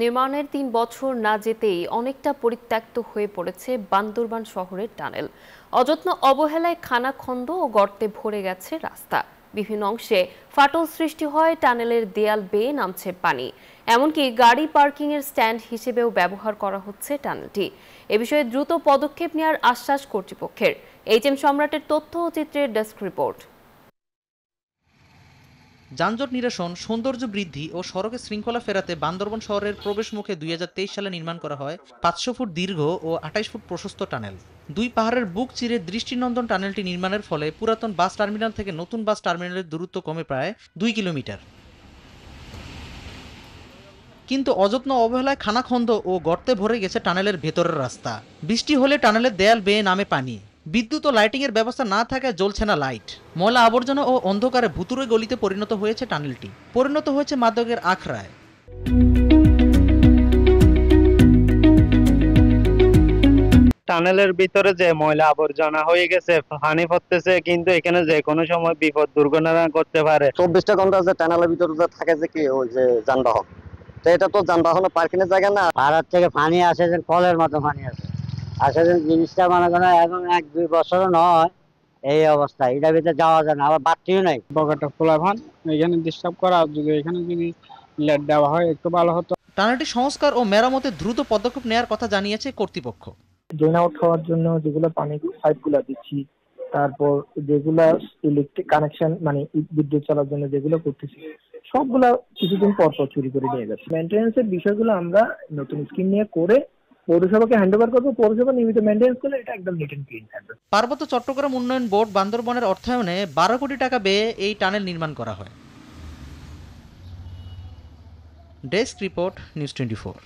নির্মাণের ৩ বছর না যেতেই অনেকটা পরিত্যক্ত হয়ে পড়েছে বান্দরবান শহরের টানেল। অযত্ন অবহেলায় খানাখন্দ ও গর্তে ভরে গেছে রাস্তা। বিভিন্ন অংশে ফাটল সৃষ্টি হয়, টানেলের দেয়াল বেয়ে নামছে পানি। এমনকি গাড়ি পার্কিংয়ের স্ট্যান্ড হিসেবেও ব্যবহার করা হচ্ছে টানেলটি। এ বিষয়ে দ্রুত পদক্ষেপ নেওয়ার আশ্বাস কর্তৃপক্ষের। এইচএম সম্রাটের তথ্য ও চিত্রের ডেস্ক রিপোর্ট। যানজট নিরসন, সৌন্দর্য বৃদ্ধি ও সড়কে শৃঙ্খলা ফেরাতে বান্দরবান শহরের প্রবেশ মুখে ২০২৩ সালে নির্মাণ করা হয় ৫০০ ফুট দীর্ঘ ও ২৮ ফুট প্রশস্ত টানেল। দুই পাহাড়ের বুক চিরে দৃষ্টিনন্দন টানেলটি নির্মাণের ফলে পুরাতন বাস টার্মিনাল থেকে নতুন বাস টার্মিনালের দূরত্ব কমে প্রায় ২ কিলোমিটার। কিন্তু অযত্ন অবহেলায় খানাখন্দ ও গর্তে ভরে গেছে টানেলের ভেতরের রাস্তা। বৃষ্টি হলে টানেলের দেয়াল বেয়ে নামে পানি। বিদ্যুৎ ও লাইটিংয়ের ব্যবস্থা না থাকায় জ্বলছে না লাইট। ময়লা আবর্জনা ও অন্ধকারে ভুতুড়ে গলিতে পরিণত হয়েছে টানেলটি। পরিণত হয়েছে মাদকের আখড়ায়। টানেলের ভিতরে যে ময়লা আবর্জনা হয়ে গেছে, পানি পড়তেছে, কিন্তু এখানে যে কোনো সময় বিপদ দুর্ঘটনা করতে পারে। ২৪টা ঘন্টা যে টানেলের ভিতরে যে থাকে যে কি ওই যে যানবাহন, তো এটা তো যানবাহনের পার্কিং এর জায়গা না। পাহাড় থেকে পানি আসে, যে কলের মতো পানি আসে আসলে জিনিসটা মনে করেন এখন ১-২ বছরও নয় এই অবস্থা। এটার ভিতরে যাওয়া যায় না, আবার বাতিও নাই। পকেটটা খোলা ভান, এখানে ডিস্টার্ব করা, যদি এখানে যদি লেট দেওয়া হয় একটু ভালো হতো। টানেলটি সংস্কার ও মেরামতে দ্রুত পদক্ষেপ নেওয়ার কথা জানিয়েছে কর্তৃপক্ষ। ড্রেন আউট হওয়ার জন্য যেগুলো পানি পাইপ গুলা দিচ্ছি, তারপর যেগুলা ইলেকট্রিক কানেকশন মানে বিদ্যুৎ চালার জন্য যেগুলো করতেছি, সবগুলা কিছুদিন পর পর চুরি করে নিয়ে যাচ্ছে। মেইনটেনেন্সের বিষয়গুলো আমরা নতুন স্কিম নিয়ে করে পৌরসভাকে হ্যান্ড ওভার করবো। পৌরসভা নিয়মিত মেইনটেনেন্স করলে এটা একদম নিট এন্ড ক্লিন থাকবে। পার্বত্য চট্টগ্রাম উন্নয়ন বোর্ড বান্দরবনের অর্থায়নে ১২ কোটি টাকা ব্যয়ে এই টানেল নির্মাণ করা হয়। Desk report, news 24।